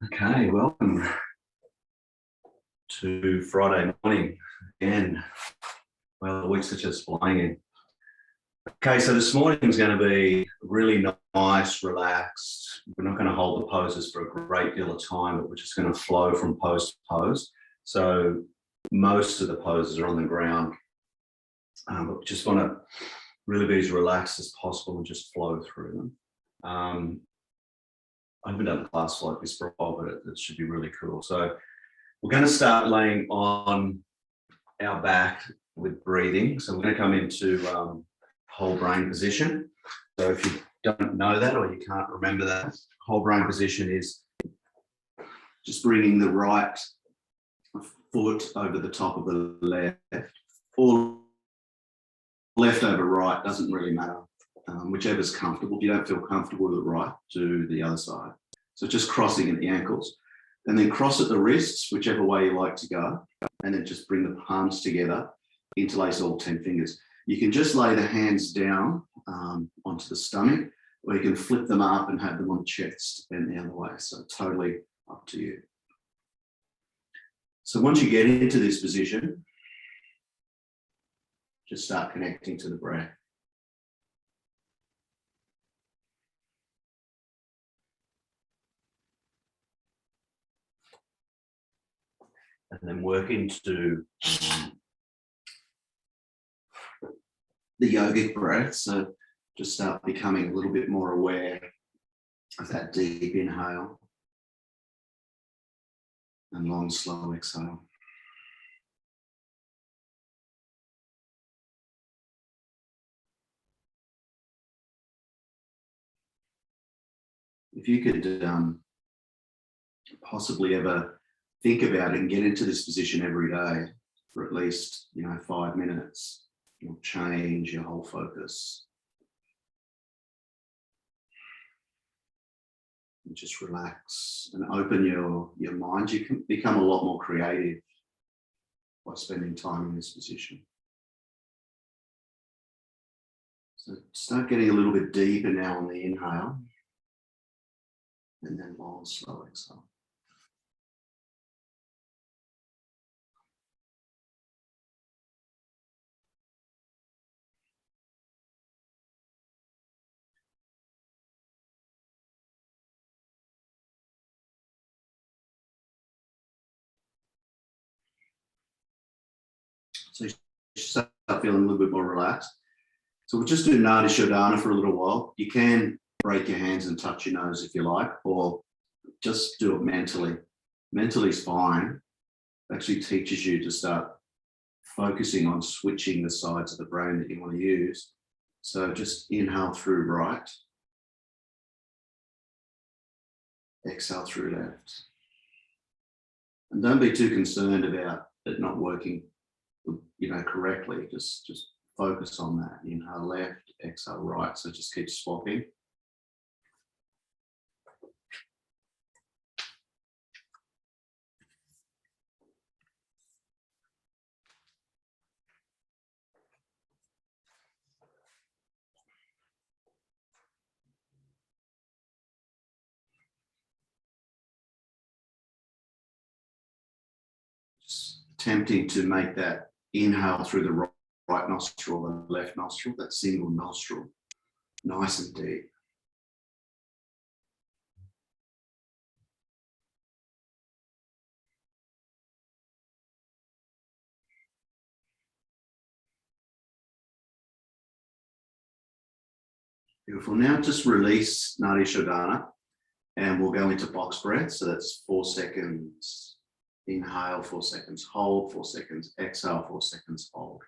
Okay, welcome to Friday morning again. Well, the weeks are just flying in. Okay, so this morning is going to be really nice, relaxed. We're not going to hold the poses for a great deal of time, but we're just going to flow from pose to pose. So most of the poses are on the ground, but we just want to really be as relaxed as possible and just flow through them. I haven't done a class like this for a while, but it should be really cool. So we're going to start laying on our back with breathing. So we're going to come into whole brain position. So if you don't know that or you can't remember that, whole brain position is just bringing the right foot over the top of the left, or left over right, doesn't really matter. Whichever's comfortable. If you don't feel comfortable with the right, do the other side. So just crossing at the ankles, and then cross at the wrists, whichever way you like to go, and then just bring the palms together, interlace all 10 fingers. You can just lay the hands down onto the stomach, or you can flip them up and have them on the chest and the other way. So totally up to you. So once you get into this position, just start connecting to the breath. And then work into the yogic breath. So just start becoming a little bit more aware of that deep inhale and long, slow exhale. If you could possibly ever think about it and get into this position every day for at least 5 minutes, you'll change your whole focus. And just relax and open your mind. You can become a lot more creative by spending time in this position. So start getting a little bit deeper now on the inhale, and then long, slow exhale. So you start feeling a little bit more relaxed. So we'll just do Nadi Shodhana for a little while. You can break your hands and touch your nose if you like, or just do it mentally. Mentally is fine. It actually teaches you to start focusing on switching the sides of the brain that you want to use. So just inhale through right, exhale through left. And don't be too concerned about it not working correctly. Just focus on that. Inhale left, exhale right. So just keep swapping. Just attempting to make that inhale through the right nostril and left nostril, that single nostril, nice and deep. Beautiful. Now just release Nadi Shodhana and we'll go into box breath. So that's 4 seconds. Inhale, 4 seconds, hold, 4 seconds, exhale, 4 seconds, hold.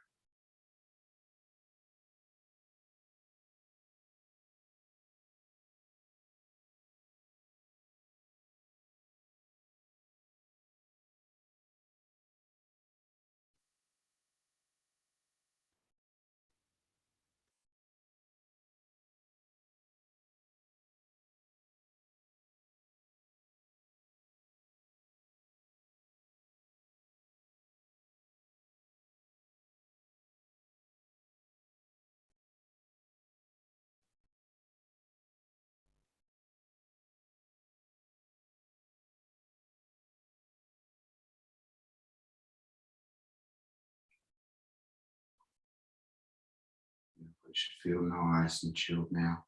should feel nice and chilled now.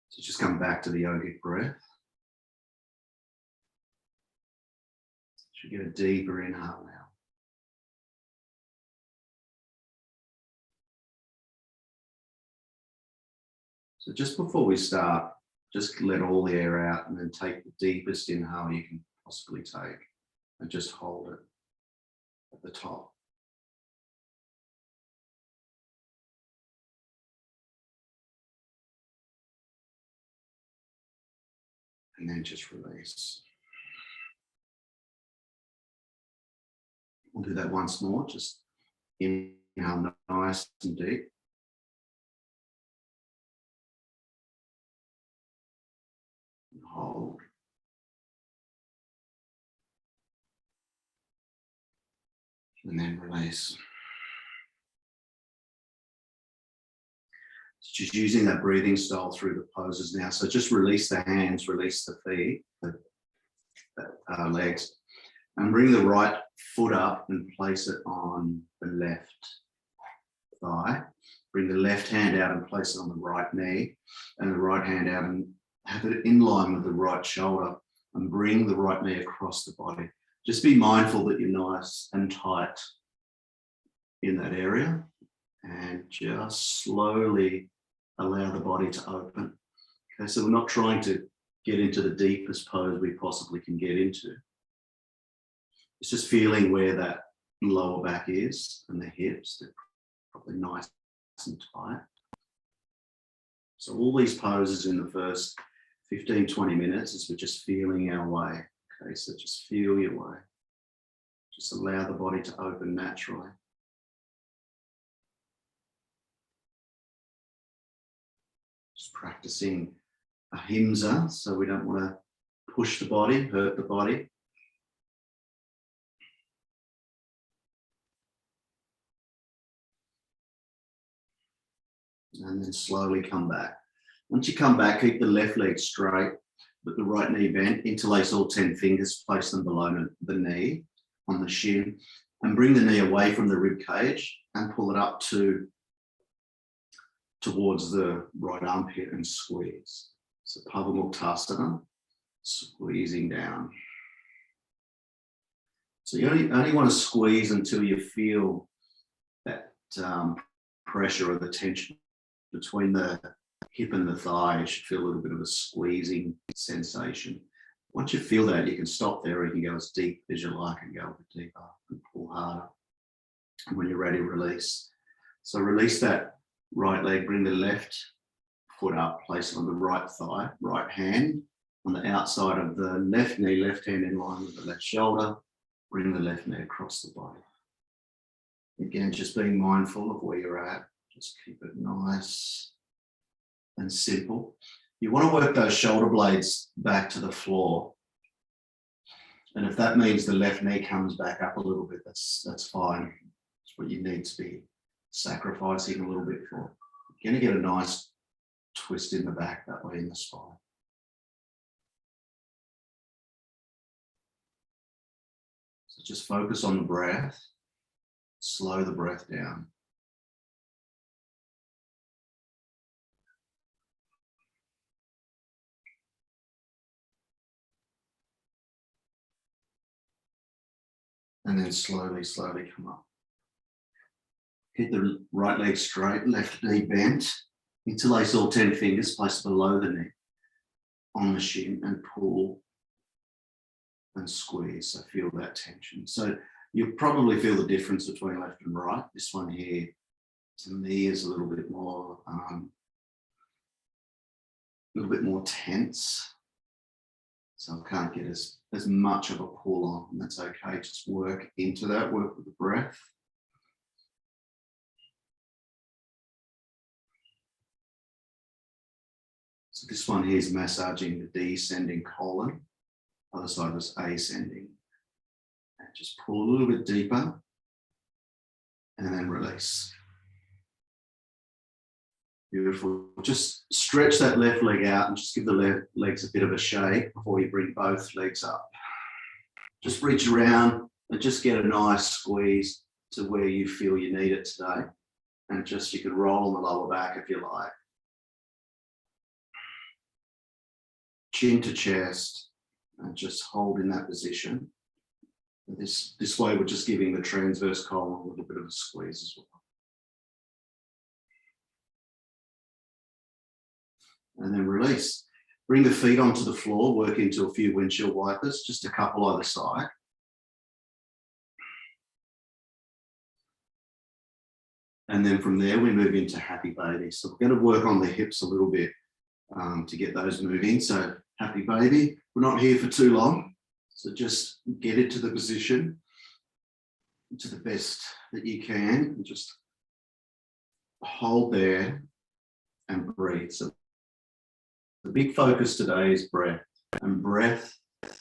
So just come back to the yogic breath. Should get a deeper inhale now. So just before we start, just let all the air out and then take the deepest inhale you can possibly take and just hold it at the top. And then just release. We'll do that once more. Just inhale nice and deep. And hold. And then release. Just using that breathing style through the poses now. So just release the hands, release the feet, the legs, and bring the right foot up and place it on the left thigh. Bring the left hand out and place it on the right knee, and the right hand out and have it in line with the right shoulder, and bring the right knee across the body. Just be mindful that you're nice and tight in that area, and just slowly allow the body to open. Okay, so we're not trying to get into the deepest pose we possibly can get into. It's just feeling where that lower back is and the hips, they're probably nice and tight. So all these poses in the first 15, 20 minutes is we're just feeling our way. Okay, so just feel your way. Just allow the body to open naturally. Just practicing ahimsa, so we don't want to push the body, hurt the body. And then slowly come back. Once you come back, keep the left leg straight, with the right knee bent, interlace all 10 fingers, place them below the knee on the shin, and bring the knee away from the rib cage and pull it up towards the right armpit and squeeze. So Pavamuktasana, squeezing down. So you only want to squeeze until you feel that pressure or the tension between the hip and the thigh. You should feel a little bit of a squeezing sensation. Once you feel that, you can stop there, or you can go as deep as you like and go a bit deeper and pull harder. And when you're ready, release. So release that right leg, bring the left foot up, place it on the right thigh, right hand on the outside of the left knee, left hand in line with the left shoulder, bring the left knee across the body. Again, just being mindful of where you're at, just keep it nice and simple. You want to work those shoulder blades back to the floor. And if that means the left knee comes back up a little bit, that's fine. It's what you need to be sacrificing a little bit for. You're going to get a nice twist in the back that way in the spine. So just focus on the breath. Slow the breath down. And then slowly come up. Keep the right leg straight, left knee bent. Interlace all 10 fingers, place below the knee on the shin, and pull and squeeze. So feel that tension. So you'll probably feel the difference between left and right. This one here, to me, is a little bit more tense. So I can't get as much of a pull on, and that's okay. Just work into that, work with the breath. So this one here is massaging the descending colon. Other side was ascending. And just pull a little bit deeper and then release. Beautiful. Just stretch that left leg out and just give the left legs a bit of a shake before you bring both legs up. Just reach around and just get a nice squeeze to where you feel you need it today. And just, you could roll on the lower back if you like. Chin to chest, and just hold in that position. This way, we're just giving the transverse column a little bit of a squeeze as well. And then release. Bring the feet onto the floor, work into a few windshield wipers, just a couple either side. And then from there, we move into happy baby. So we're going to work on the hips a little bit to get those moving. So happy baby, we're not here for too long. So just get into the position to the best that you can. And just hold there and breathe. So the big focus today is breath, and breath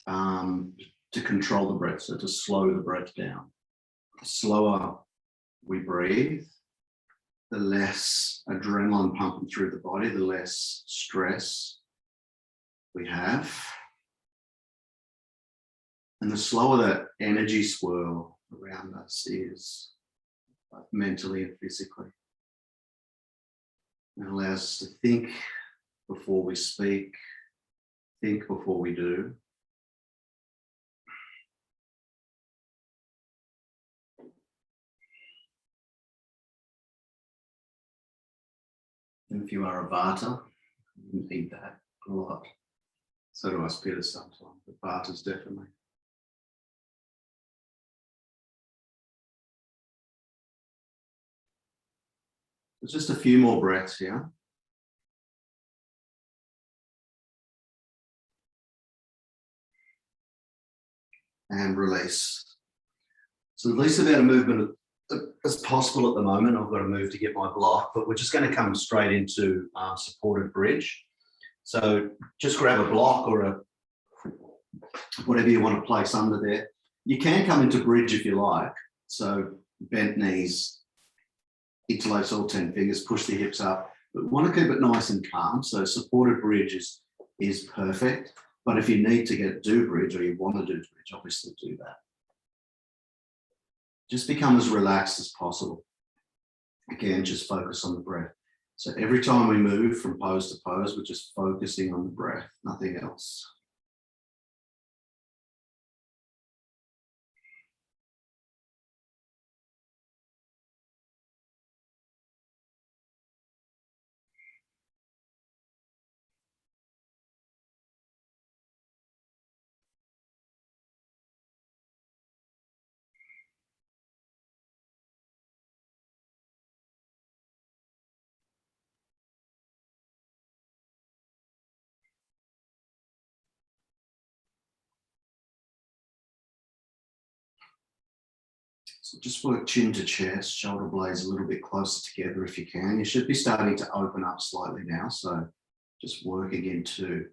to control the breath. So to slow the breath down. The slower we breathe, the less adrenaline pumping through the body, the less stress we have. And the slower that energy swirl around us is, both mentally and physically. It allows us to think before we speak, think before we do. And if you are a Vata, you need that a lot. So do us Pitta sometimes, but Vata's definitely. There's just a few more breaths here. And release. So the least amount of movement as possible at the moment. I've got to move to get my block, but we're just going to come straight into supported bridge. So just grab a block or whatever you want to place under there. You can come into bridge if you like. So bent knees, interlace all 10 fingers, push the hips up, but we want to keep it nice and calm. So supported bridge is perfect. But if you need to do bridge, or you want to do bridge, obviously do that. Just become as relaxed as possible. Again, just focus on the breath. So every time we move from pose to pose, we're just focusing on the breath, nothing else. So just work chin to chest, shoulder blades a little bit closer together if you can. You should be starting to open up slightly now. So just working into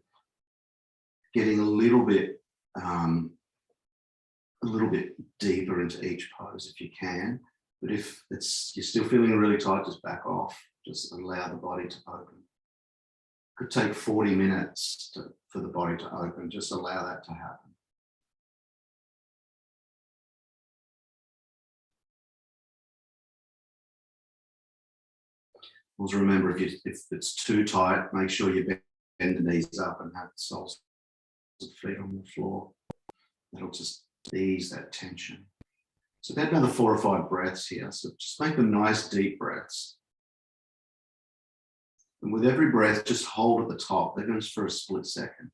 getting a little bit deeper into each pose if you can. But if you're still feeling really tight, just back off. Just allow the body to open. It could take 40 minutes for the body to open. Just allow that to happen. Also remember, if it's too tight, make sure you bend the knees up and have the soles of the feet on the floor. That'll just ease that tension. So about another 4 or 5 breaths here. So just make them nice deep breaths. And with every breath, just hold at the top, even just for a split second.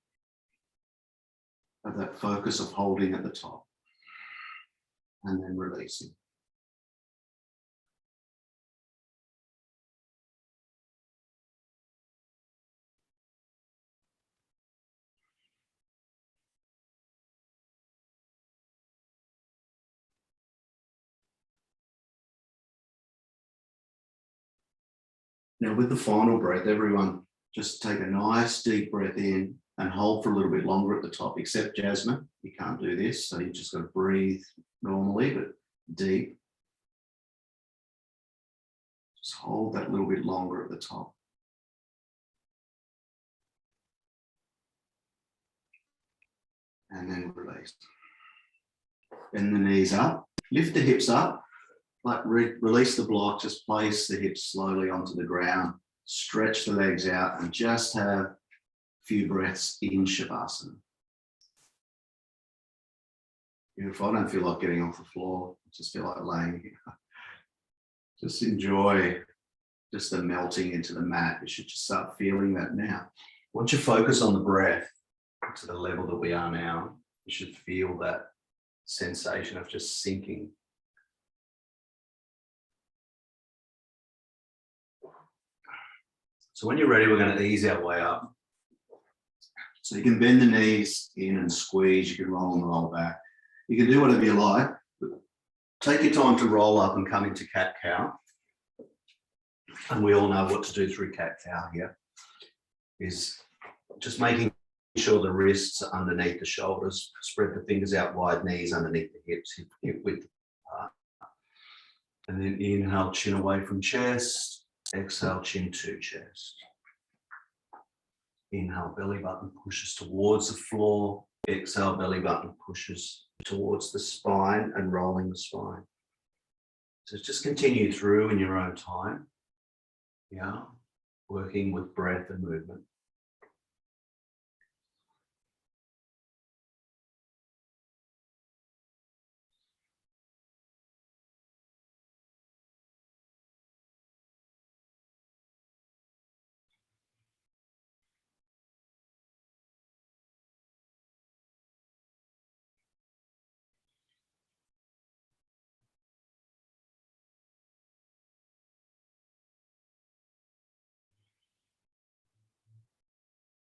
Have that focus of holding at the top and then releasing. Now with the final breath, everyone just take a nice deep breath in and hold for a little bit longer at the top, except Jasmine, you can't do this. So you just got to breathe normally, but deep. Just hold that little bit longer at the top. And then release. Bend the knees up, lift the hips up, like release the block, just place the hips slowly onto the ground, stretch the legs out, and just have a few breaths in Shavasana. If I don't feel like getting off the floor, I just feel like laying here. Just enjoy just the melting into the mat. You should just start feeling that now. Once you focus on the breath to the level that we are now, you should feel that sensation of just sinking. So when you're ready, we're going to ease our way up. So you can bend the knees in and squeeze. You can roll and roll back. You can do whatever you like. Take your time to roll up and come into cat-cow. And we all know what to do through cat-cow here. Is just making sure the wrists are underneath the shoulders. Spread the fingers out wide, knees underneath the hips, hip width apart. And then inhale, chin away from chest. Exhale, chin to chest. Inhale, belly button pushes towards the floor. Exhale, belly button pushes towards the spine and rolling the spine. So just continue through in your own time. Yeah, working with breath and movement.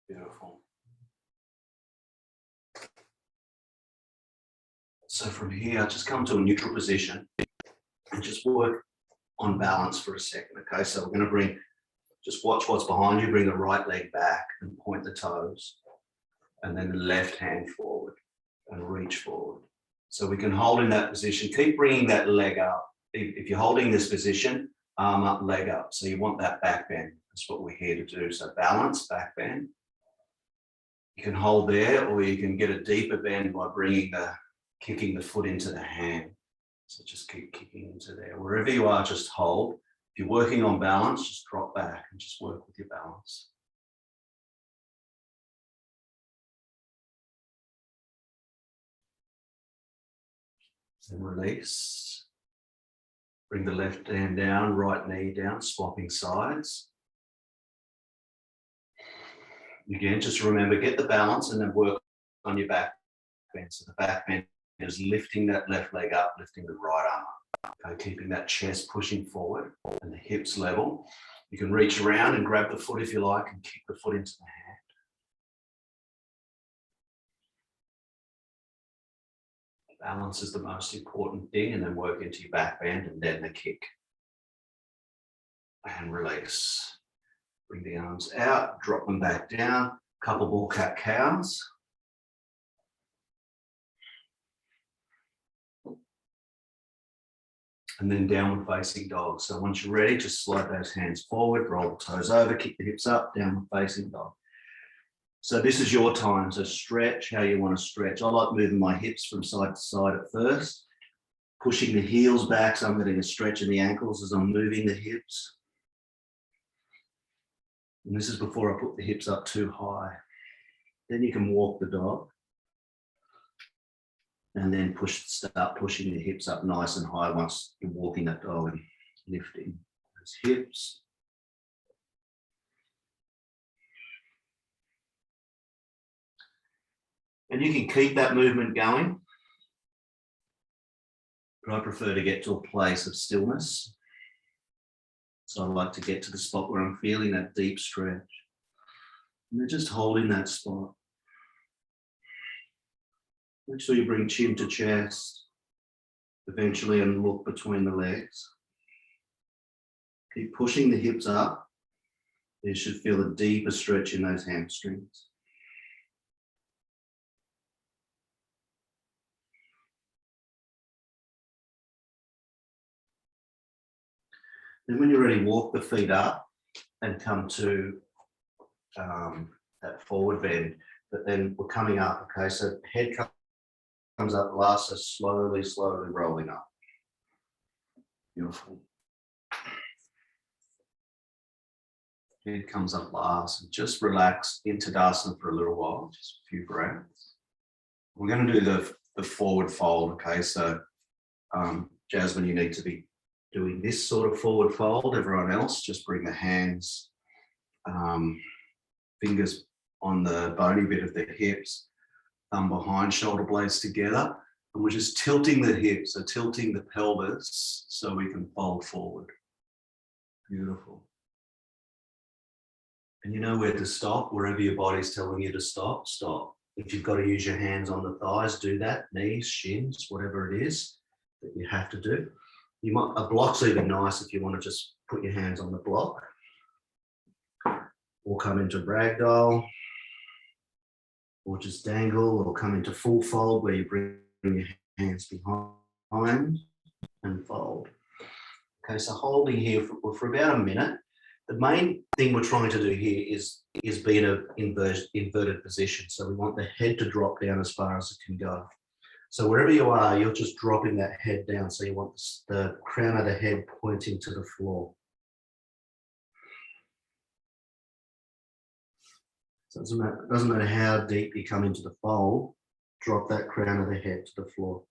Beautiful. So from here, just come to a neutral position and just work on balance for a second. Okay, so we're going to just watch what's behind you, bring the right leg back and point the toes, and then the left hand forward and reach forward. So we can hold in that position. Keep bringing that leg up. If you're holding this position, arm up, leg up. So you want that back bend. That's what we're here to do. So balance, back bend. You can hold there, or you can get a deeper bend by kicking the foot into the hand. So just keep kicking into there. Wherever you are, just hold. If you're working on balance, just drop back and just work with your balance. And release. Bring the left hand down, right knee down, swapping sides. Again, just remember, get the balance and then work on your back bend. So the back bend is lifting that left leg up, lifting the right arm up. Okay, keeping that chest pushing forward and the hips level. You can reach around and grab the foot if you like and kick the foot into the hand. Balance is the most important thing, and then work into your back bend and then the kick. And release. Bring the arms out, drop them back down. Couple more cat-cows. And then downward facing dog. So once you're ready, just slide those hands forward, roll the toes over, kick the hips up, downward facing dog. So this is your time. So stretch how you want to stretch. I like moving my hips from side to side at first, pushing the heels back. So I'm getting a stretch in the ankles as I'm moving the hips. And this is before I put the hips up too high. Then you can walk the dog. And then start pushing the hips up nice and high once you're walking that dog and lifting those hips. And you can keep that movement going, but I prefer to get to a place of stillness. So I like to get to the spot where I'm feeling that deep stretch. And then just holding that spot. Make sure you bring chin to chest, eventually, and look between the legs. Keep pushing the hips up. You should feel a deeper stretch in those hamstrings. Then when you're ready, walk the feet up and come to that forward bend. But then we're coming up, okay? So head comes up last, so slowly rolling up. Beautiful. Head comes up last, and just relax into Tadasana for a little while, just a few breaths. We're going to do the forward fold, okay? So, Jasmine, you need to be doing this sort of forward fold. Everyone else, just bring the hands, fingers on the bony bit of the hips, thumb behind, shoulder blades together. And we're just tilting the hips, so tilting the pelvis so we can fold forward. Beautiful. And you know where to stop. Wherever your body's telling you to stop, stop. If you've got to use your hands on the thighs, do that. Knees, shins, whatever it is that you have to do. You might, a block's even nice if you want to just put your hands on the block. Or come into ragdoll. Or just dangle, or come into full fold where you bring your hands behind and fold. Okay, so holding here for about a minute. The main thing we're trying to do here is be in an inverted position. So we want the head to drop down as far as it can go. So wherever you are, you're just dropping that head down. So you want the crown of the head pointing to the floor. So it doesn't matter how deep you come into the fold, drop that crown of the head to the floor.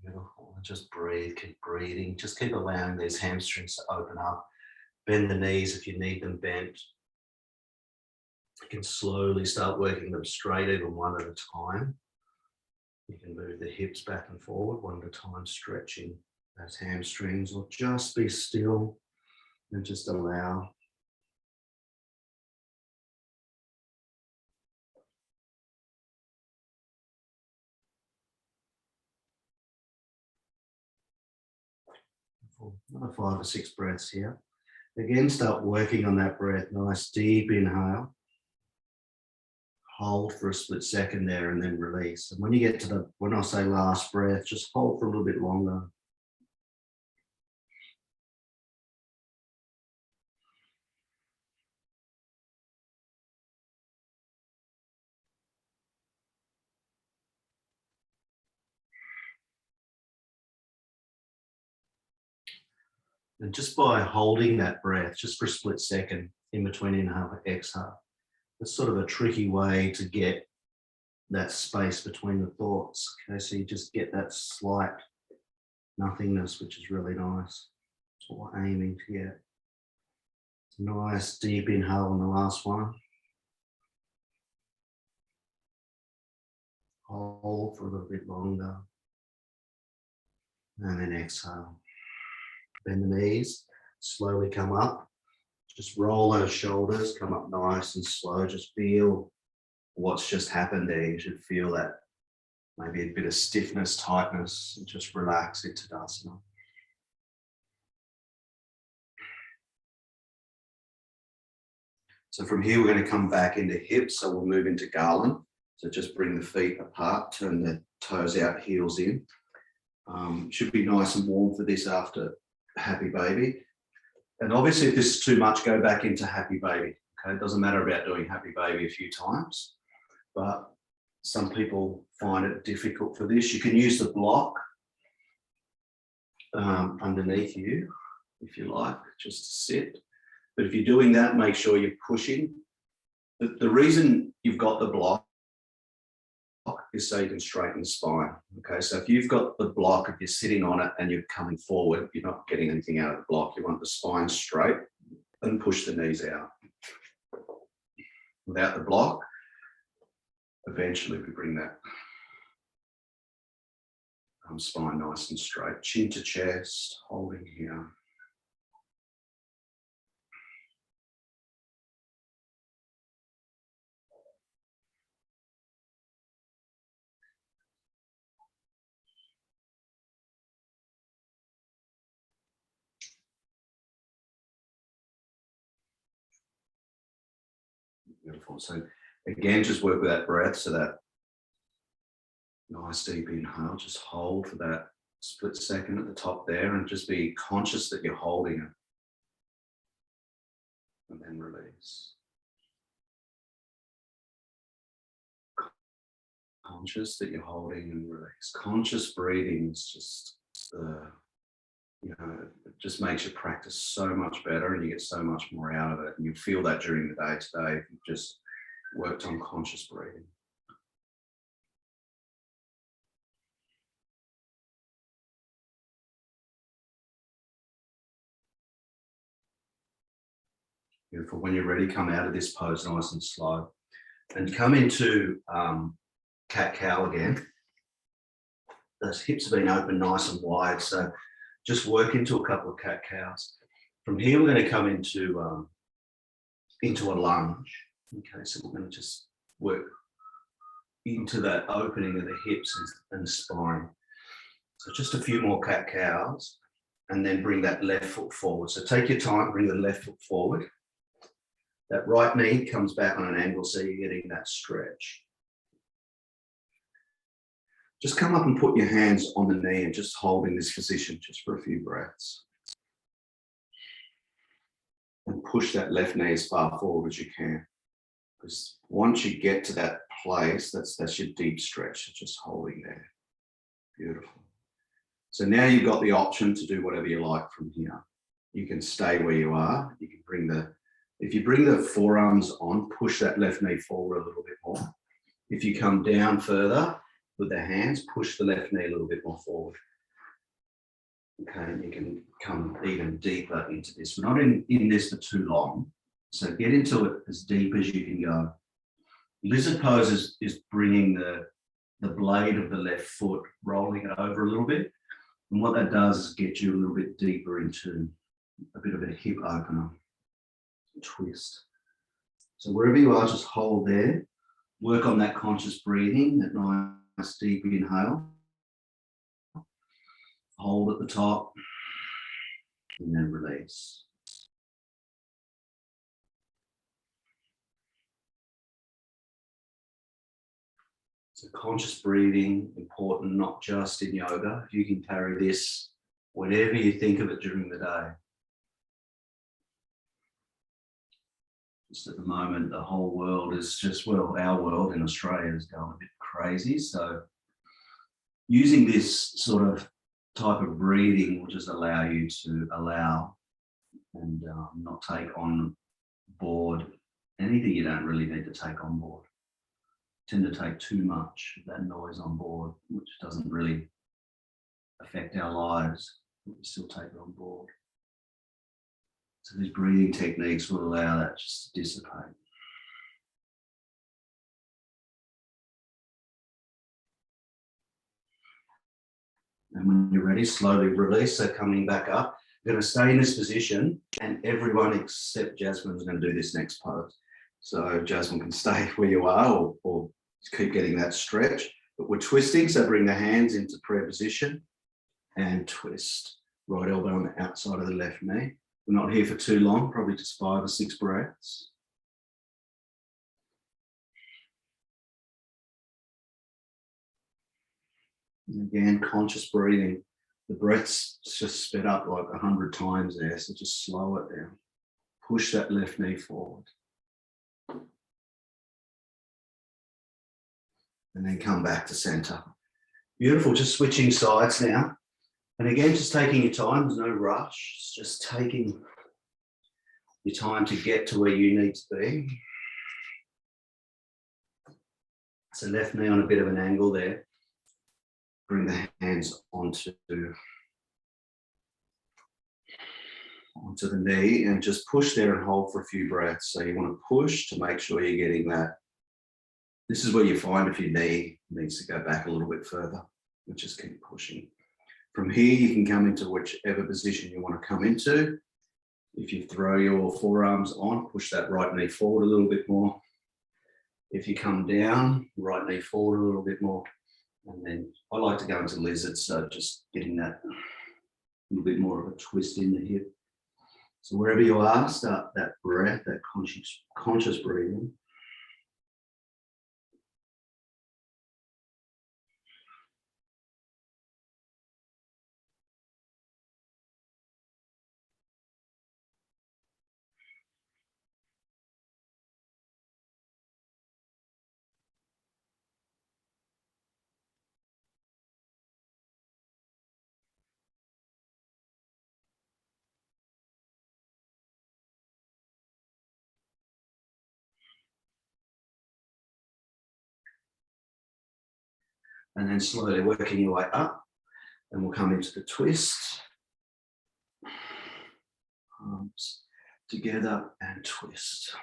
Beautiful. Just breathe, keep breathing. Just keep allowing these hamstrings to open up. Bend the knees if you need them bent. You can slowly start working them straight, even one at a time. You can move the hips back and forward one at a time, stretching those hamstrings, or just be still and just allow. Another 5 or 6 breaths here. Again, start working on that breath. Nice deep inhale. Hold for a split second there and then release. And when you get to when I say last breath, just hold for a little bit longer. And just by holding that breath, just for a split second in between inhale and exhale, it's sort of a tricky way to get that space between the thoughts. Okay, so you just get that slight nothingness, which is really nice. That's what we're aiming to get. Nice deep inhale on the last one. Hold for a little bit longer. And then exhale. Bend the knees, slowly come up. Just roll those shoulders, come up nice and slow. Just feel what's just happened there. You should feel that maybe a bit of stiffness, tightness, and just relax into Tadasana. So from here, we're going to come back into hips. So we'll move into garland. So just bring the feet apart, turn the toes out, heels in. Should be nice and warm for this after Happy Baby. And obviously, if this is too much, go back into Happy Baby. Okay, it doesn't matter about doing Happy Baby a few times, but some people find it difficult for this. You can use the block underneath you, if you like, just to sit. But if you're doing that, make sure you're pushing. The reason you've got the block is so you can straighten the spine. Okay, so if you've got the block, if you're sitting on it and you're coming forward, you're not getting anything out of the block. You want the spine straight and push the knees out. Without the block, eventually we bring that spine nice and straight. Chin to chest, holding here. Beautiful. So again, just work with that breath. So that nice deep inhale, just hold for that split second at the top there and just be conscious that you're holding it. And then release. conscious that you're holding and release. Conscious breathing is just, it just makes your practice so much better and you get so much more out of it. And you feel that during the day today if you've just worked on conscious breathing. Beautiful. When you're ready, come out of this pose nice and slow and come into cat-cow again. Those hips have been open nice and wide, so just work into a couple of cat-cows. From here, we're going to come into a lunge. Okay, so we're going to just work into that opening of the hips and the spine. So just a few more cat-cows, and then bring that left foot forward. So take your time, bring the left foot forward. That right knee comes back on an angle, so you're getting that stretch. Just come up and put your hands on the knee and just hold in this position just for a few breaths. And push that left knee as far forward as you can. Because once you get to that place, that's your deep stretch, just holding there. Beautiful. So now you've got the option to do whatever you like from here. You can stay where you are. You can if you bring the forearms on, push that left knee forward a little bit more. If you come down further with the hands, push the left knee a little bit more forward. Okay, you can come even deeper into this. We're not in this for too long, so get into it as deep as you can go. Lizard pose is bringing the blade of the left foot, rolling it over a little bit. And what that does is get you a little bit deeper into a bit of a hip opener. Twist. So wherever you are, just hold there. Work on that conscious breathing, that nice deep inhale. Hold at the top and then release. So conscious breathing, important not just in yoga. You can carry this whenever you think of it during the day. Just at the moment, the whole world is just, well, our world in Australia is going a bit crazy. So using this sort of type of breathing will just allow you to allow and not take on board anything you don't really need to take on board. Tend to take too much of that noise on board, which doesn't really affect our lives, but we still take it on board. So these breathing techniques will allow that just to dissipate. And when you're ready, slowly release. So coming back up, you're going to stay in this position, and everyone except Jasmine is going to do this next pose. So Jasmine can stay where you are or keep getting that stretch. But we're twisting, so bring the hands into prayer position and twist. Right elbow on the outside of the left knee. We're not here for too long, probably just 5 or 6 breaths. And again, conscious breathing. The breath's just sped up like 100 times there, so just slow it down. Push that left knee forward. And then come back to center. Beautiful, just switching sides now. And again, just taking your time, there's no rush. It's just taking your time to get to where you need to be. So left knee on a bit of an angle there. Bring the hands onto the knee and just push there and hold for a few breaths. So you want to push to make sure you're getting that. This is where you find if your knee needs to go back a little bit further, but just keep pushing. From here, you can come into whichever position you want to come into. If you throw your forearms on, push that right knee forward a little bit more. If you come down, right knee forward a little bit more. And then I like to go into lizard, so just getting that little bit more of a twist in the hip. So wherever you are, start that breath, that conscious breathing. and then slowly working your way up. And we'll come into the twist. Arms together and twist.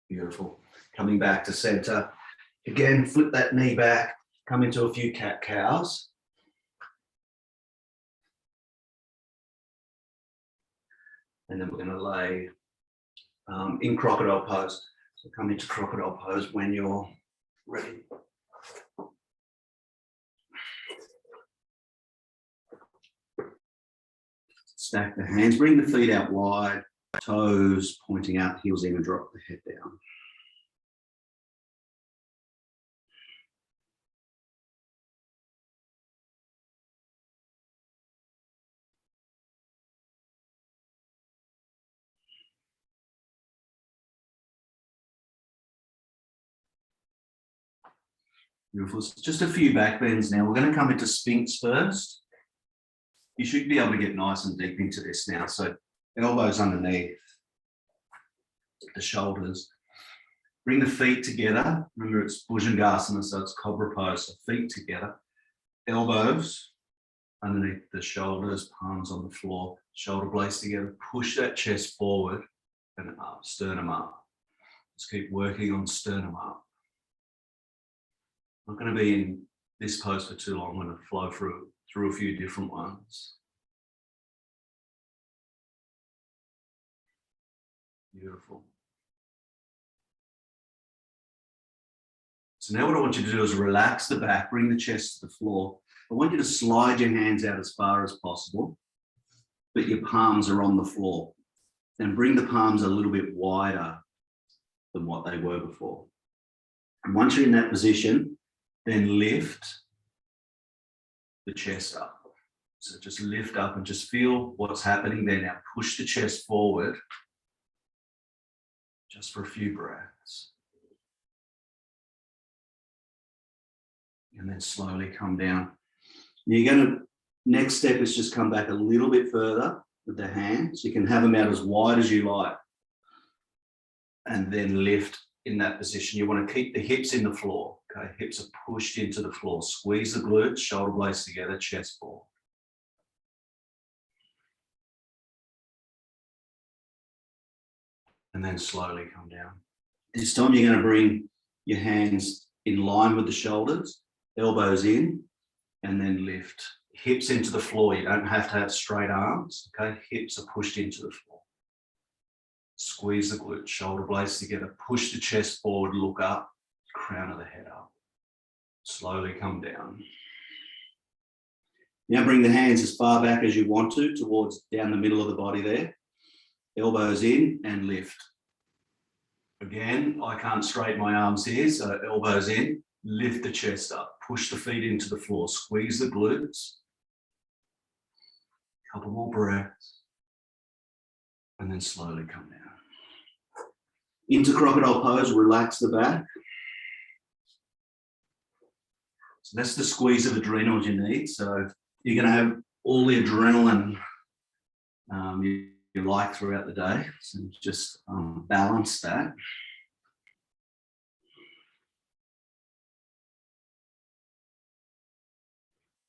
Beautiful. Coming back to center. Again, flip that knee back, come into a few cat-cows. And then we're going to lay in crocodile pose. So come into crocodile pose when you're ready. Stack the hands, bring the feet out wide, toes pointing out, heels in, and drop the head down. Beautiful. So just a few back bends now. We're going to come into Sphinx first. You should be able to get nice and deep into this now. So elbows underneath the shoulders. Bring the feet together. Remember, it's Bhujangasana, so it's cobra pose. So feet together, elbows underneath the shoulders, palms on the floor, shoulder blades together. Push that chest forward and up, sternum up. Just keep working on sternum up. I'm not going to be in this pose for too long. I'm going to flow through a few different ones. Beautiful. So now what I want you to do is relax the back, bring the chest to the floor. I want you to slide your hands out as far as possible, but your palms are on the floor. And bring the palms a little bit wider than what they were before. And once you're in that position, then lift the chest up. So just lift up and just feel what's happening there. Now push the chest forward just for a few breaths. And then slowly come down. Now you're going to, next step is just come back a little bit further with the hands. You can have them out as wide as you like. And then lift in that position. You want to keep the hips in the floor. Okay, hips are pushed into the floor. Squeeze the glutes, shoulder blades together, chest forward. And then slowly come down. This time you're going to bring your hands in line with the shoulders, elbows in, and then lift. Hips into the floor. You don't have to have straight arms. Okay, hips are pushed into the floor. Squeeze the glutes, shoulder blades together, push the chest forward, look up, crown of the head up. Slowly come down. Now bring the hands as far back as you want to, towards down the middle of the body there. Elbows in and lift. Again, I can't straighten my arms here, so elbows in, lift the chest up, push the feet into the floor, squeeze the glutes. Couple more breaths. And then slowly come down. Into crocodile pose, relax the back. So that's the squeeze of adrenals you need. So you're going to have all the adrenaline you like throughout the day. So just balance that.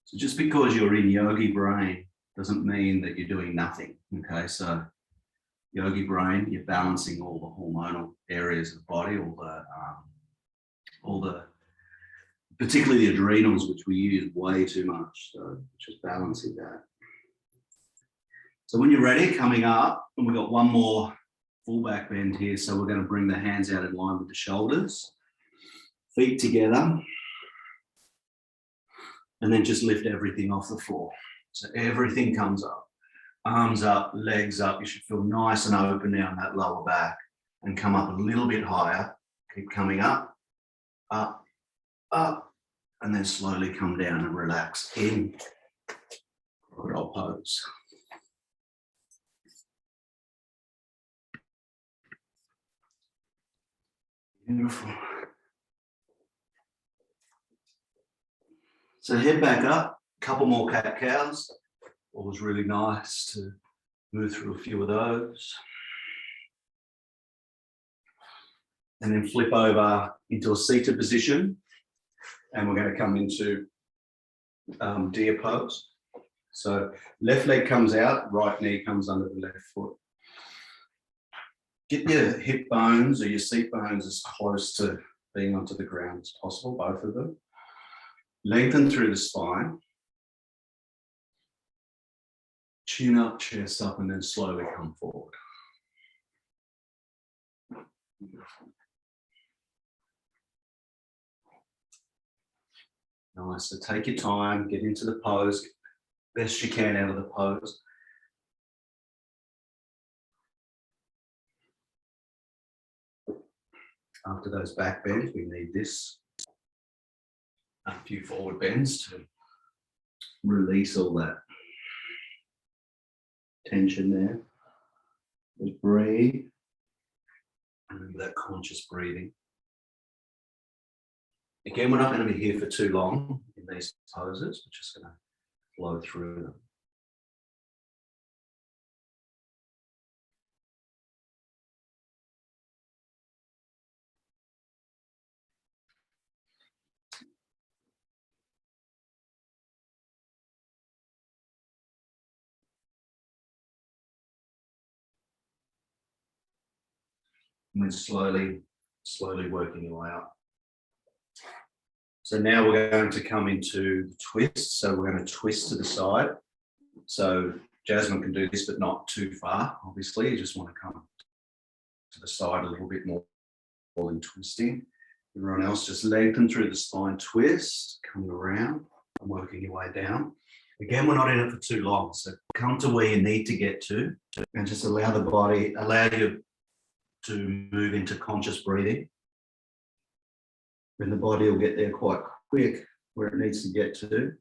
So just because you're in yogi brain doesn't mean that you're doing nothing. Okay, so yogi brain, you're balancing all the hormonal areas of the body, all the particularly the adrenals, which we use way too much. So just balancing that. So when you're ready, coming up, and we've got one more full back bend here. So we're going to bring the hands out in line with the shoulders, feet together, and then just lift everything off the floor. So everything comes up, arms up, legs up. You should feel nice and open now in that lower back, and come up a little bit higher. Keep coming up, up, up, and then slowly come down and relax in crocodile pose. Beautiful. So head back up, Couple more cat cows. Always really nice to move through a few of those. And then flip over into a seated position. And we're going to come into deer pose. So left leg comes out, right knee comes under the left foot. Get your hip bones or your seat bones as close to being onto the ground as possible, both of them. Lengthen through the spine. Chin up, chest up, and then slowly come forward. Nice. So take your time, get into the pose, best you can out of the pose. After those back bends, we need this. A few forward bends to release all that tension there. Just breathe. Remember that conscious breathing. Again, we're not going to be here for too long in these poses. We're just going to flow through them. And then slowly working your way up. So now we're going to come into the twist. So we're going to twist to the side. So Jasmine can do this, but not too far. Obviously, you just want to come to the side a little bit more than twisting. Everyone else just lengthen through the spine, twist, come around and working your way down. Again, we're not in it for too long. So come to where you need to get to and just allow the body, allow you to move into conscious breathing. And the body will get there quite quick where it needs to get to.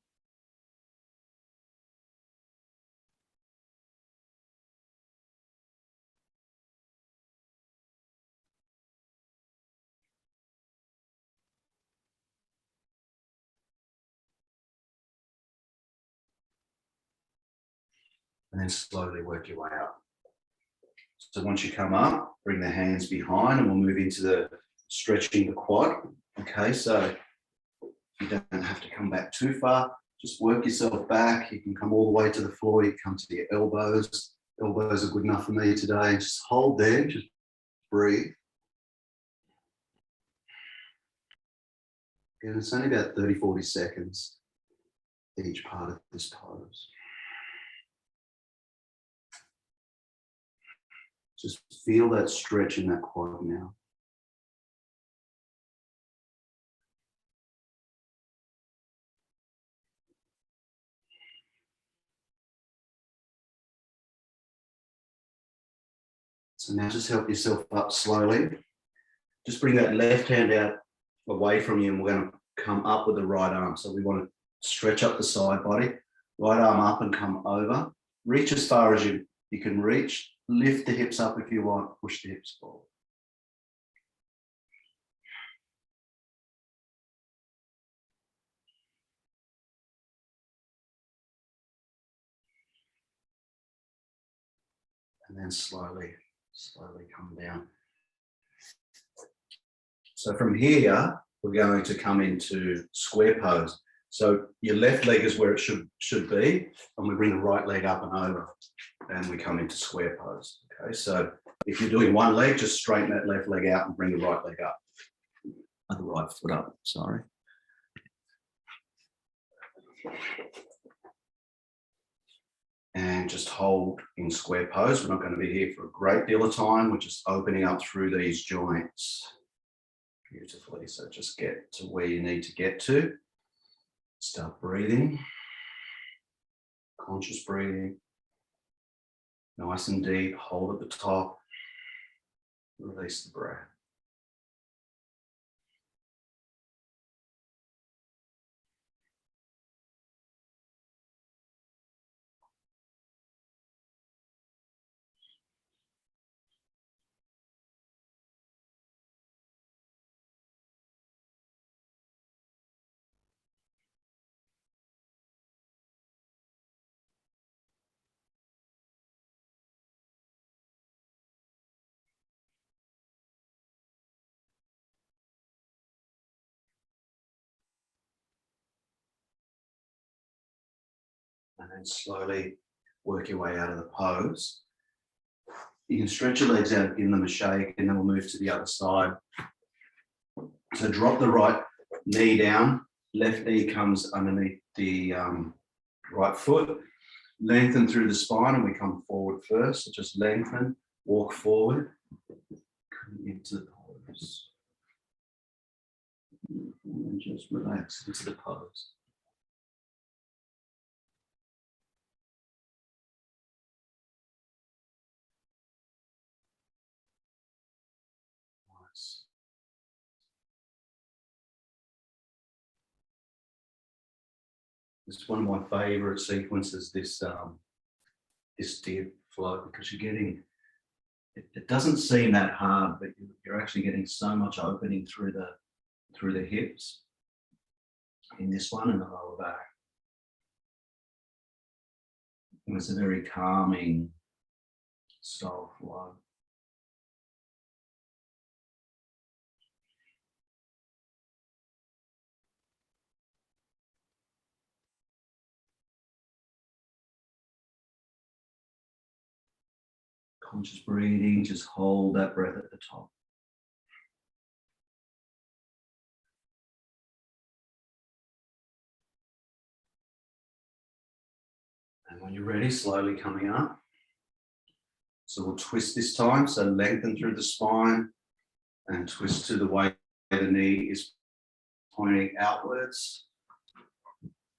And then slowly work your way up. So once you come up, bring the hands behind and we'll move into the stretching the quad. Okay, so you don't have to come back too far. Just work yourself back. You can come all the way to the floor. You come to your elbows. Elbows are good enough for me today. Just hold there, just breathe. And it's only about 30, 40 seconds each part of this pose. Just feel that stretch in that quad now. So now just help yourself up slowly. Just bring that left hand out away from you and we're going to come up with the right arm. So we want to stretch up the side body, right arm up and come over. Reach as far as you can reach. Lift the hips up if you want, push the hips forward. And then slowly come down. So from here, we're going to come into square pose. So your left leg is where it should be, and we bring the right leg up and over, and we come into square pose. Okay, so if you're doing one leg, just straighten that left leg out and bring the right leg up. The right foot up, sorry. And just hold in square pose. We're not going to be here for a great deal of time. We're just opening up through these joints beautifully. So just get to where you need to get to. Start breathing. Conscious breathing. Nice and deep. Hold at the top. Release the breath. and slowly work your way out of the pose. You can stretch your legs out, give them a shake, and then we'll move to the other side. So drop the right knee down, left knee comes underneath the right foot, lengthen through the spine, and we come forward first. So just lengthen, walk forward, come into the pose. And just relax into the pose. Nice. It's one of my favorite sequences, this dip flow, because you're getting, it doesn't seem that hard, but you're actually getting so much opening through the hips in this one and the lower back. And it's a very calming style flow. Conscious breathing, just hold that breath at the top. And when you're ready, slowly coming up. So we'll twist this time, so lengthen through the spine and twist to the way the knee is pointing outwards,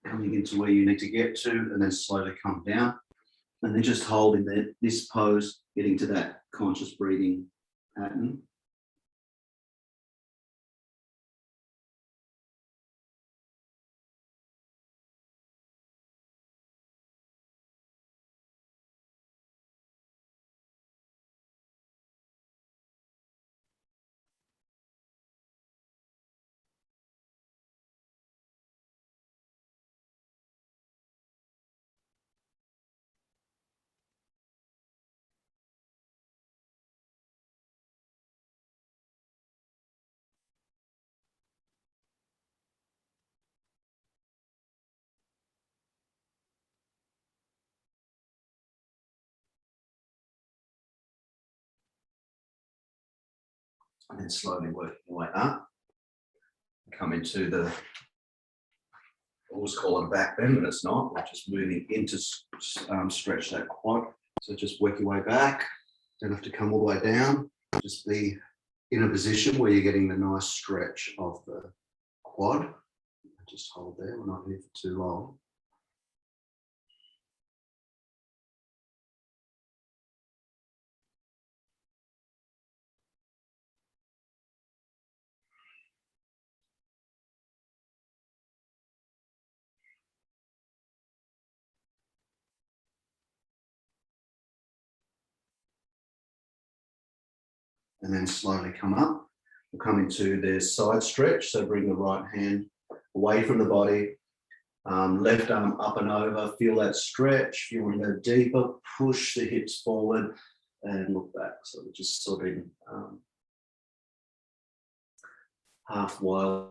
coming into where you need to get to, and then slowly come down. And then just holding this pose, getting to that conscious breathing pattern. And then slowly working your way up. Come into the, I always call it a back bend, but it's not. We're just moving into stretch that quad. So just work your way back. Don't have to come all the way down. Just be in a position where you're getting the nice stretch of the quad. Just hold there. We're not here for too long. And then slowly come up. We'll come into the side stretch. So bring the right hand away from the body. Left arm up and over. Feel that stretch. If you want to go deeper, push the hips forward and look back. So we're just sort of half wild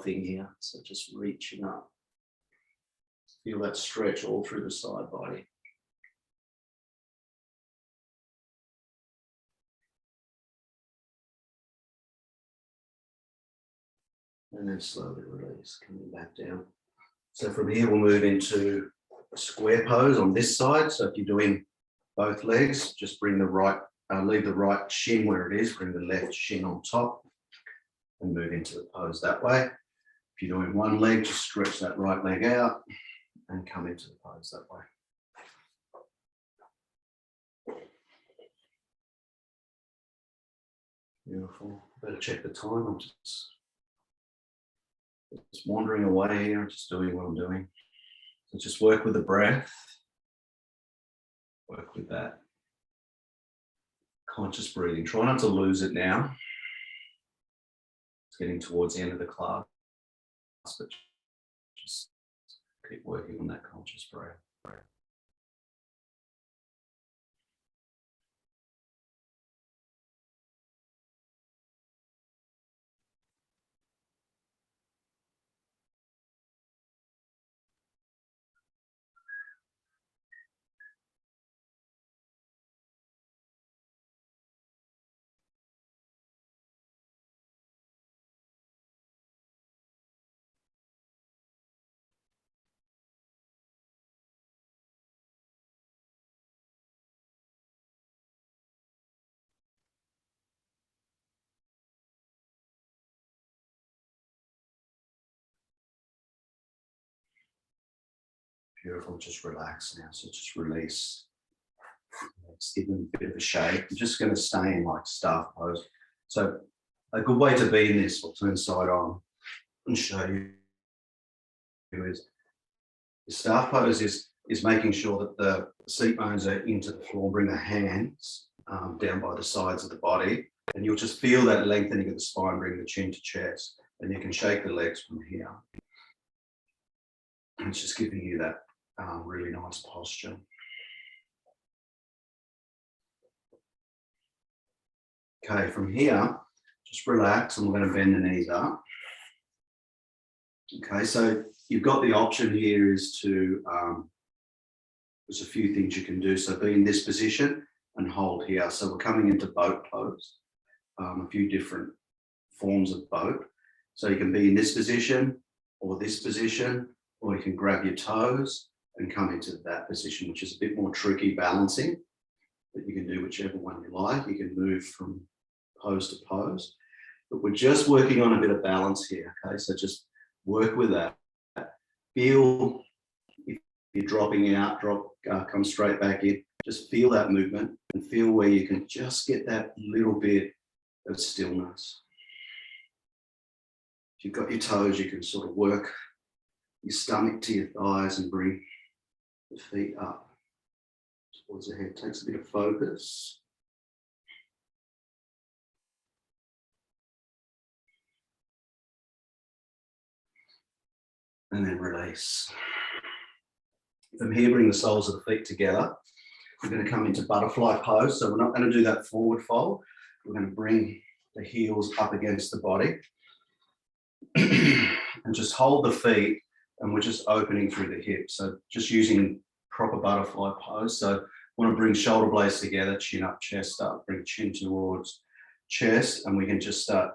thing here. So just reaching up. Feel that stretch all through the side body. And then slowly release, coming back down. So from here, we'll move into a square pose on this side. So if you're doing both legs, just bring the right, leave the right shin where it is, bring the left shin on top and move into the pose that way. If you're doing one leg, just stretch that right leg out and come into the pose that way. Beautiful. Better check the time. I'm just wandering away here, just doing what I'm doing. So just work with the breath. Work with that conscious breathing. Try not to lose it now. It's getting towards the end of the class, but just keep working on that conscious breath. Beautiful, just relax now. So just release. Let's give them a bit of a shake. I'm just going to stay in like staff pose. So a good way to be in this, I'll turn side on and show you, is the staff pose is making sure that the seat bones are into the floor. Bring the hands down by the sides of the body, and you'll just feel that lengthening of the spine. Bring the chin to chest, and you can shake the legs from here. And it's just giving you that really nice posture. Okay, from here, just relax, and we're going to bend the knees up. Okay, so you've got the option here is to, there's a few things you can do. So be in this position and hold here. So we're coming into boat pose, a few different forms of boat. So you can be in this position, or you can grab your toes and come into that position, which is a bit more tricky balancing, but you can do whichever one you like. You can move from pose to pose, but we're just working on a bit of balance here. Okay, so just work with that. Feel if you're dropping out, come straight back in. Just feel that movement and feel where you can just get that little bit of stillness. If you've got your toes, you can sort of work your stomach to your thighs and bring the feet up towards the head. Takes a bit of focus. And then release. From here, bring the soles of the feet together. We're going to come into butterfly pose. So we're not going to do that forward fold. We're going to bring the heels up against the body and just hold the feet, and we're just opening through the hips. So just using proper butterfly pose. So want to bring shoulder blades together, chin up, chest up, bring chin towards chest, and we can just start,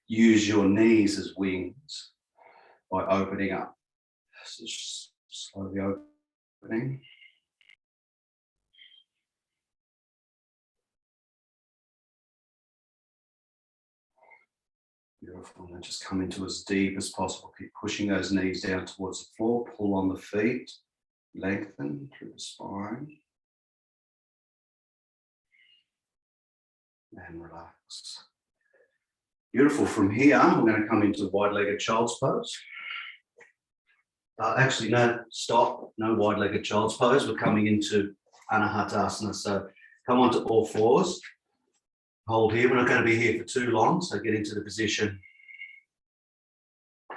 use your knees as wings by opening up. So just slowly opening. Beautiful. And then just come into as deep as possible. Keep pushing those knees down towards the floor. Pull on the feet. Lengthen through the spine. And relax. Beautiful. From here, we're going to come into wide-legged child's pose. Actually, no, stop. No wide-legged child's pose. We're coming into Anahatasana. So come onto all fours. Hold here. We're not going to be here for too long, so get into the position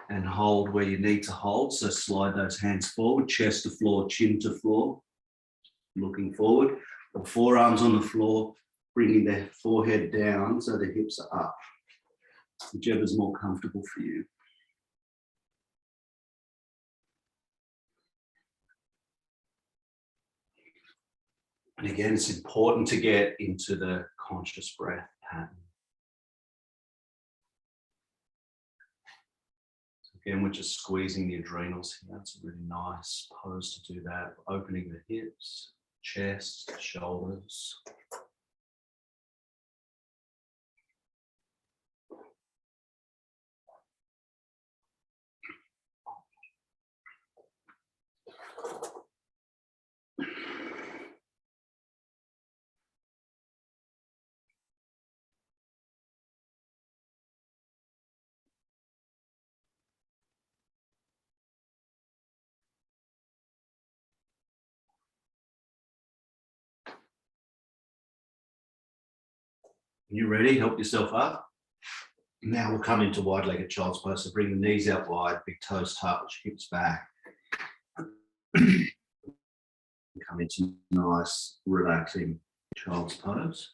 and hold where you need to hold. So slide those hands forward, chest to floor, chin to floor, looking forward. The forearms on the floor, bringing the forehead down so the hips are up, whichever's more comfortable for you. And again, it's important to get into the conscious breath pattern. So again, we're just squeezing the adrenals here. It's a really nice pose to do that. Opening the hips, chest, shoulders. You ready? Help yourself up. Now we'll come into wide-legged child's pose. So bring the knees out wide, big toes touch, hips back. Come into nice, relaxing child's pose.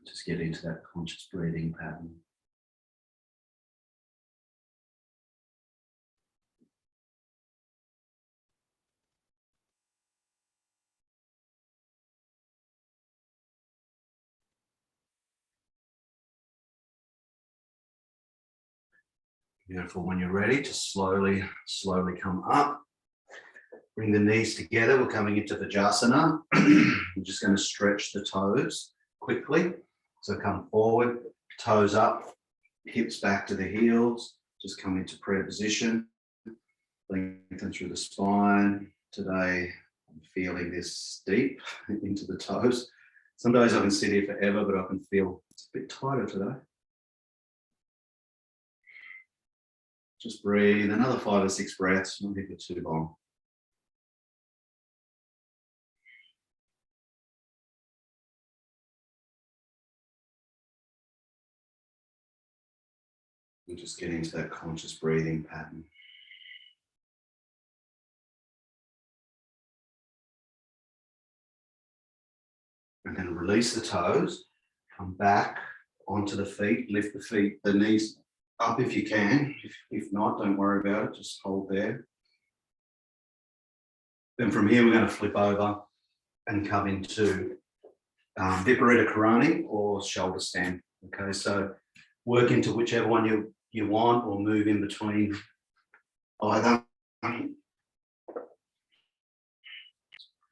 Just get into that conscious breathing pattern. Beautiful. When you're ready, just slowly come up. Bring the knees together. We're coming into Vajrasana. I'm just going to stretch the toes quickly. So come forward, toes up, hips back to the heels. Just come into prayer position. Lengthen through the spine. Today, I'm feeling this deep into the toes. Some days I can sit here forever, but I can feel it's a bit tighter today. Just breathe, another 5 or 6 breaths, don't leave it too long. And just get into that conscious breathing pattern. And then release the toes, come back onto the feet, lift the knees up if you can. If not, don't worry about it, just hold there. Then from here, we're going to flip over and come into Viparita Karani or shoulder stand. Okay, so work into whichever one you want or move in between either.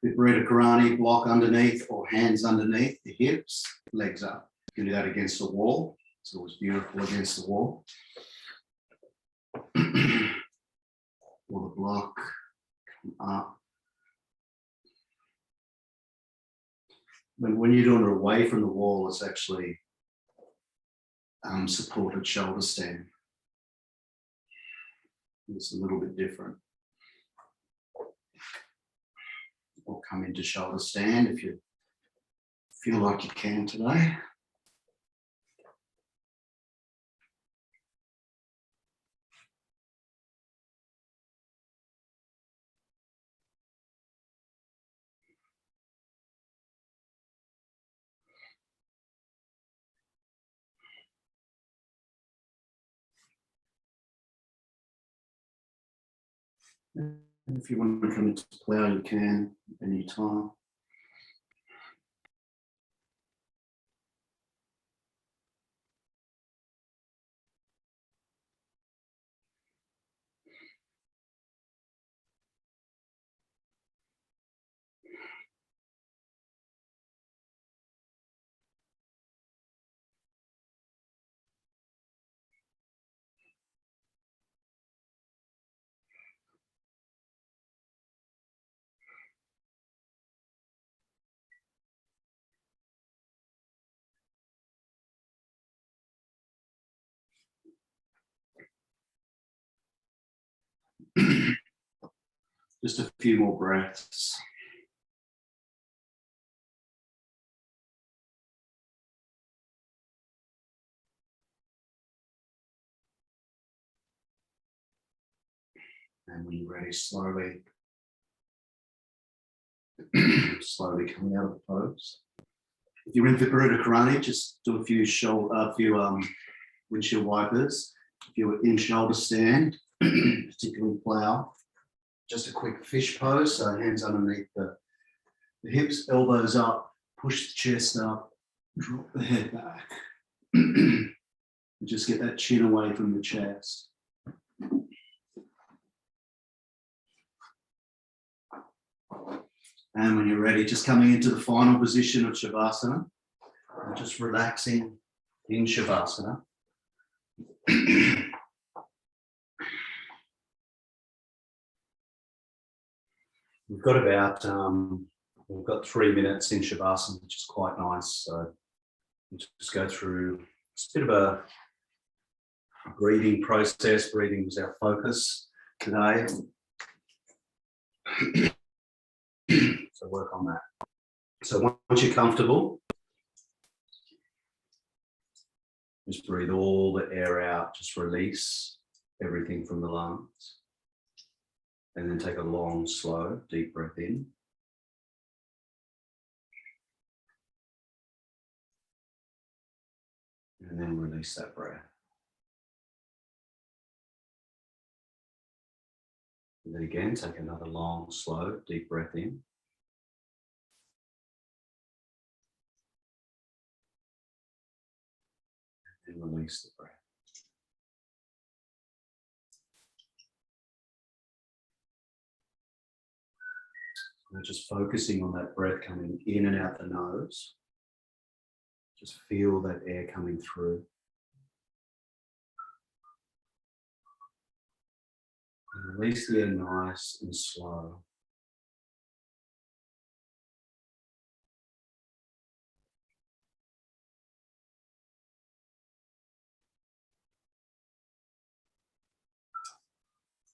Viparita Karani, block underneath or hands underneath the hips, legs up. You can do that against the wall. It's always beautiful against the wall. Or the block, come up. When you're doing it away from the wall, it's actually supported shoulder stand. It's a little bit different. Or come into shoulder stand if you feel like you can today. And if you want to come into plow, you can anytime. Just a few more breaths. And when you're ready, slowly coming out of the pose. If you're in Viparita Karani, just do a few windshield wipers. If you're in shoulder stand, particularly plow, just a quick fish pose. So hands underneath the hips, elbows up, push the chest up, drop the head back. And just get that chin away from the chest. And when you're ready, just coming into the final position of Shavasana, and just relaxing in Shavasana. We've got 3 minutes in Shavasana, which is quite nice. So we'll just go through. It's a bit of a breathing process. Breathing was our focus today. So work on that. So once you're comfortable, just breathe all the air out, just release everything from the lungs. And then take a long, slow, deep breath in. And then release that breath. And then again, take another long, slow, deep breath in. And release the breath. Now just focusing on that breath coming in and out the nose. Just feel that air coming through. And release the air nice and slow.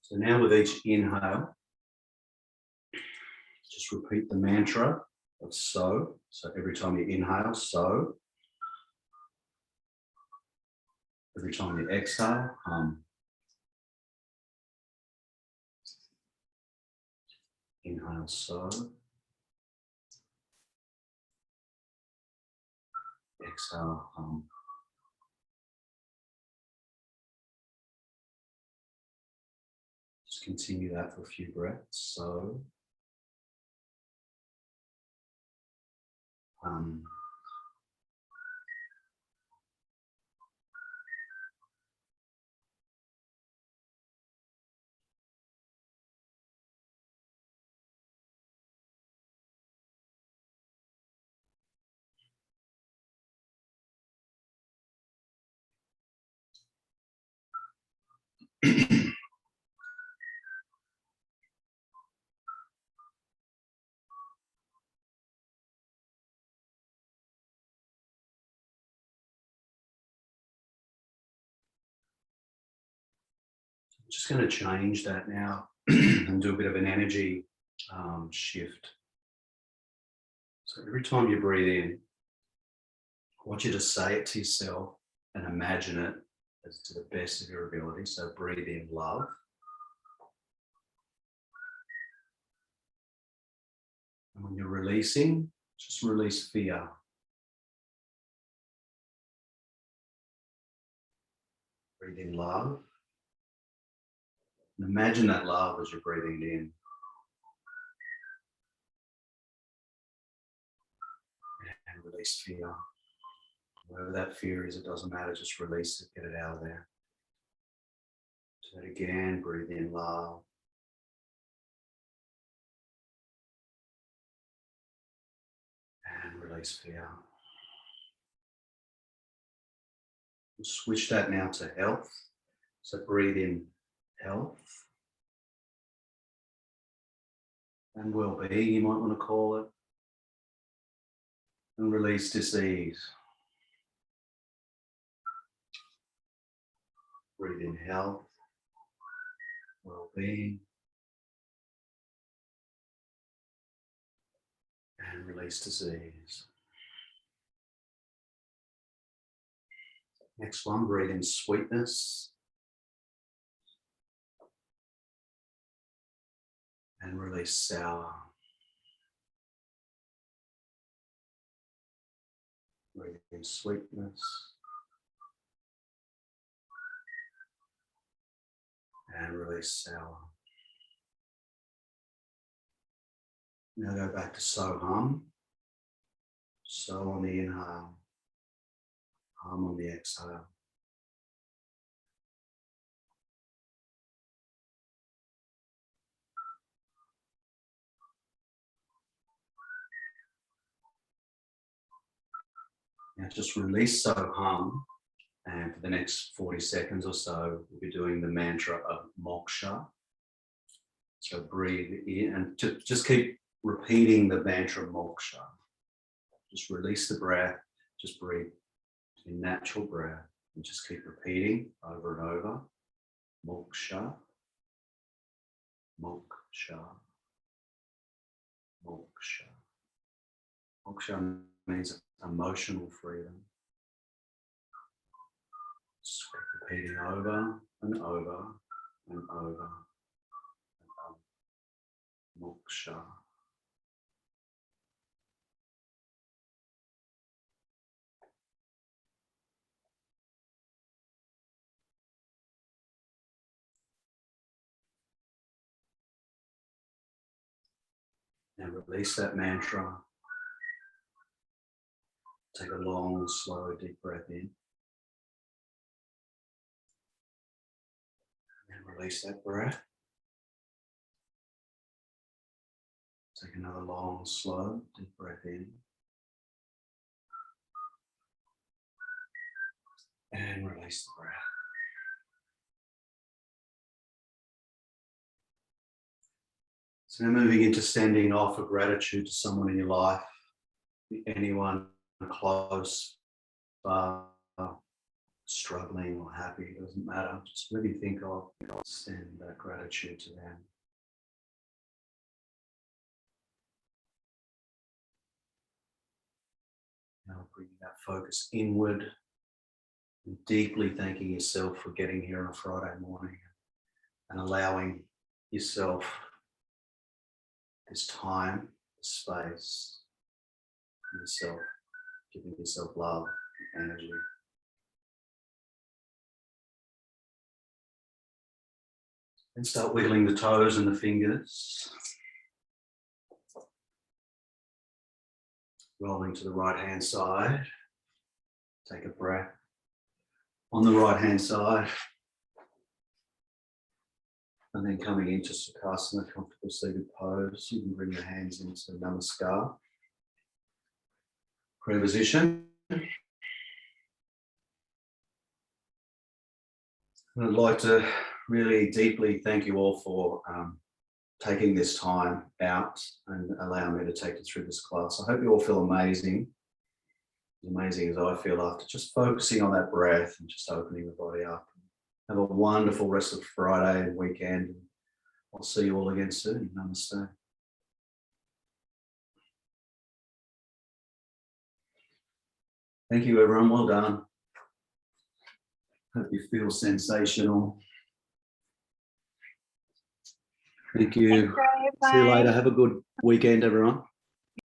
So now with each inhale, just repeat the mantra of so. So every time you inhale, so. Every time you exhale, hum. Inhale, so. Exhale, hum. Just continue that for a few breaths. So, hum. I'm just going to change that now and do a bit of an energy shift. So every time you breathe in, I want you to say it to yourself and imagine it as to the best of your ability. So breathe in love. And when you're releasing, just release fear. Breathe in love. And imagine that love as you're breathing in. And release fear. Whatever that fear is, it doesn't matter, just release it, get it out of there. Do that again, breathe in love. And release fear. We'll switch that now to health. So breathe in health. And well-being, you might want to call it. And release disease. Breathe in health, well-being, and release disease. Next one, breathe in sweetness, and release sour. Breathe in sweetness, and release sour. Now go back to so hum. So on the inhale, hum on the exhale. Now just release so hum, and for the next 40 seconds or so, we'll be doing the mantra of moksha. So breathe in and just keep repeating the mantra moksha. Just release the breath, just breathe in natural breath and just keep repeating over and over. Moksha, moksha, moksha. Moksha means emotional freedom. Just keep repeating over and over and over. Moksha. Now release that mantra. Take a long, slow, deep breath in. And release that breath. Take another long, slow, deep breath in. And release the breath. So now moving into sending off a gratitude to someone in your life, anyone close, struggling or happy, it doesn't matter. Just really think of, send that gratitude to them. Now bring that focus inward, and deeply thanking yourself for getting here on a Friday morning and allowing yourself this time, this space, for yourself, giving yourself love and energy. And start wiggling the toes and the fingers. Rolling to the right hand side. Take a breath. On the right hand side. And then coming into Sukhasana, comfortable seated pose. You can bring your hands into Namaskar. Prayer position. And I'd like to really deeply thank you all for taking this time out and allowing me to take you through this class. I hope you all feel amazing, as amazing as I feel after just focusing on that breath and just opening the body up. Have a wonderful rest of Friday and weekend. I'll see you all again soon. Namaste. Thank you, everyone. Well done. Hope you feel sensational. Thank you. Thanks, Ray. See you Bye. later. Have a good weekend, everyone.